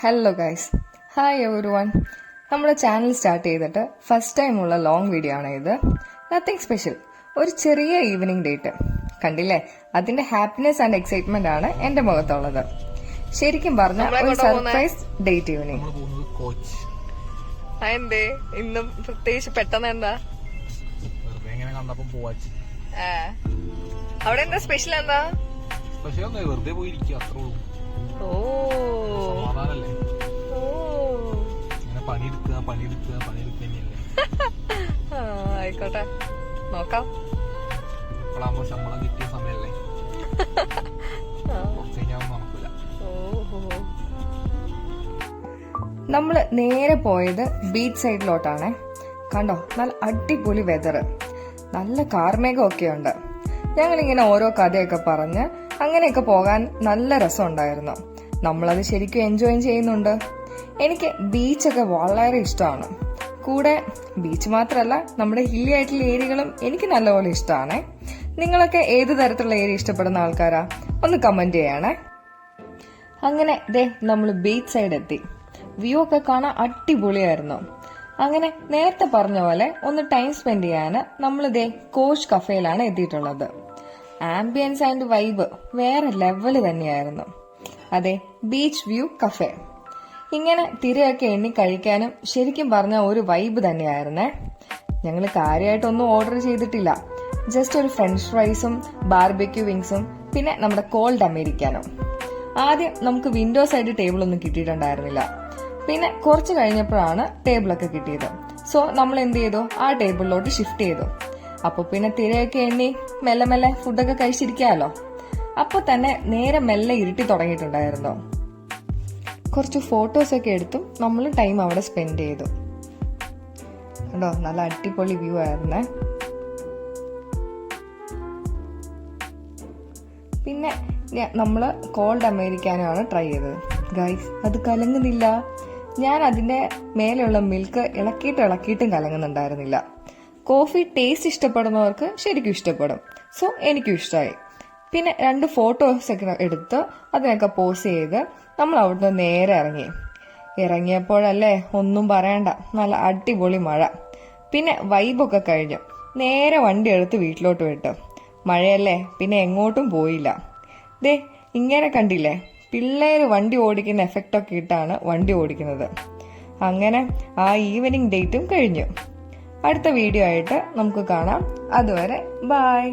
Hello guys, hi every one. നമ്മുടെ channel start ചെയ്തിട്ട് first time ഉള്ള ലോങ് വീഡിയോ ആണ് ഇത്. നത്തിങ് സ്പെഷ്യൽ, ഒരു ചെറിയ ഈവനിങ് ഡേറ്റ്. കണ്ടില്ലേ, അതിന്റെ ഹാപ്പിനെസ് ആൻഡ് എക്സൈറ്റ്മെന്റ് ആണ് എന്റെ മുഖത്തുള്ളത്. ശരിക്കും പറഞ്ഞ ഒരു സർപ്രൈസ് ഡേറ്റ് ഈവനിങ്. ഇന്നും പ്രത്യേകിച്ച് പെട്ടെന്ന് എന്താ അവിടെ എന്താ സ്പെഷ്യൽ എന്താ? വെറുതെ പോയിരിക്കും, അത്രേ ഉള്ളൂ. സമാധാനല്ലേ, പണിയെടുക്കുക ആയിക്കോട്ടെ, നോക്കാം. ഇപ്പോഴാകുമ്പോ ശമ്പളം കിട്ടിയ സമയല്ലേ, നടക്കൂല. നമ്മള് നേരെ പോയത് ബീച്ച് സൈഡിലോട്ടാണ്. കണ്ടോ, നല്ല അടിപൊളി വെതർ, നല്ല കാർമേഘമൊക്കെ ഉണ്ട്. ഞങ്ങളിങ്ങനെ ഓരോ കഥയൊക്കെ പറഞ്ഞ് അങ്ങനെയൊക്കെ പോകാൻ നല്ല രസമുണ്ടായിരുന്നു. നമ്മളത് ശരിക്കും എൻജോയ് ചെയ്യുന്നുണ്ട്. എനിക്ക് ബീച്ചൊക്കെ വളരെ ഇഷ്ടമാണ്. കൂടെ ബീച്ച് മാത്രമല്ല, നമ്മുടെ ഹില്ലി ആയിട്ടുള്ള ഏരിയകളും എനിക്ക് നല്ലപോലെ ഇഷ്ടമാണ്. നിങ്ങളൊക്കെ ഏത് തരത്തിലുള്ള ഏരിയ ഇഷ്ടപ്പെടുന്ന ആൾക്കാരാ? ഒന്ന് കമന്റ് ചെയ്യണേ. അങ്ങനെ ദേ നമ്മൾ ബീച്ച് സൈഡ് എത്തി. വ്യൂ ഒക്കെ കാണാൻ അടിപൊളിയായിരുന്നു. അങ്ങനെ നേരത്തെ പറഞ്ഞ പോലെ ഒന്ന് ടൈം സ്പെൻഡ് ചെയ്യാന് നമ്മൾ ദേ കോച്ച് കഫേയിലാണ് എത്തിയിട്ടുള്ളത്. ആംബിയൻസ് ആൻഡ് വൈബ് വേറെ ലെവല് തന്നെയായിരുന്നു. അതെ, ബീച്ച് വ്യൂ കഫേ. ഇങ്ങനെ തിരയൊക്കെ എണ്ണി കഴിക്കാനും ശരിക്കും പറഞ്ഞ ഒരു വൈബ് തന്നെയായിരുന്നേ. ഞങ്ങൾ കാര്യമായിട്ടൊന്നും ഓർഡർ ചെയ്തിട്ടില്ല. ജസ്റ്റ് ഒരു ഫ്രഞ്ച് ഫ്രൈസും ബാർബിക്യൂ വിങ്സും പിന്നെ നമ്മുടെ കോൾഡ് അമേരിക്കാനും. ആദ്യം നമുക്ക് വിൻഡോ സൈഡ് ടേബിൾ ഒന്നും കിട്ടിയിട്ടുണ്ടായിരുന്നില്ല. പിന്നെ കുറച്ച് കഴിഞ്ഞപ്പോഴാണ് ടേബിളൊക്കെ കിട്ടിയത്. സോ നമ്മൾ എന്ത് ചെയ്തു, ആ ടേബിളിലോട്ട് ഷിഫ്റ്റ് ചെയ്തു. അപ്പൊ പിന്നെ തിരയൊക്കെ എണ്ണി മെല്ലെ മെല്ലെ ഫുഡൊക്കെ കഴിച്ചിരിക്കാമല്ലോ. അപ്പൊ തന്നെ നേരെ മെല്ലെ ഇരുട്ടി തുടങ്ങിയിട്ടുണ്ടായിരുന്നു. കുറച്ച് ഫോട്ടോസൊക്കെ എടുത്തും നമ്മൾ ടൈം അവിടെ സ്പെൻഡ് ചെയ്തു. കണ്ടോ, നല്ല അടിപൊളി വ്യൂ ആയിരുന്നേ. പിന്നെ നമ്മള് കോൾഡ് അമേരിക്കാനാണ് ട്രൈ ചെയ്തത്. ഗൈസ്, അത് കലങ്ങുന്നില്ല. ഞാൻ അതിന്റെ മേലെയുള്ള മിൽക്ക് ഇളക്കിയിട്ടും കലങ്ങുന്നുണ്ടായിരുന്നില്ല. കോഫി ടേസ്റ്റ് ഇഷ്ടപ്പെടുന്നവർക്ക് ശരിക്കും ഇഷ്ടപ്പെടും. സോ എനിക്കും ഇഷ്ടമായി. പിന്നെ 2 ഫോട്ടോസ് ഒക്കെ എടുത്ത് അതിനൊക്കെ പോസ്റ്റ് ചെയ്ത് നമ്മൾ അവിടുന്ന് നേരെ ഇറങ്ങിയപ്പോഴല്ലേ ഒന്നും പറയണ്ട, നല്ല അടിപൊളി മഴ. പിന്നെ വൈബൊക്കെ കഴിഞ്ഞു നേരെ വണ്ടി എടുത്ത് വീട്ടിലോട്ട് വിട്ടു. മഴയല്ലേ, പിന്നെ എങ്ങോട്ടും പോയില്ല. ദേ ഇങ്ങനെ കണ്ടില്ലേ, പിള്ളേര് വണ്ടി ഓടിക്കുന്ന എഫക്റ്റ് ഒക്കെ ഇട്ടാണ് വണ്ടി ഓടിക്കുന്നത്. അങ്ങനെ ആ ഈവനിങ് ഡേറ്റും കഴിഞ്ഞു. അടുത്ത വീഡിയോ ആയിട്ട് നമുക്ക് കാണാം. അതുവരെ ബൈ.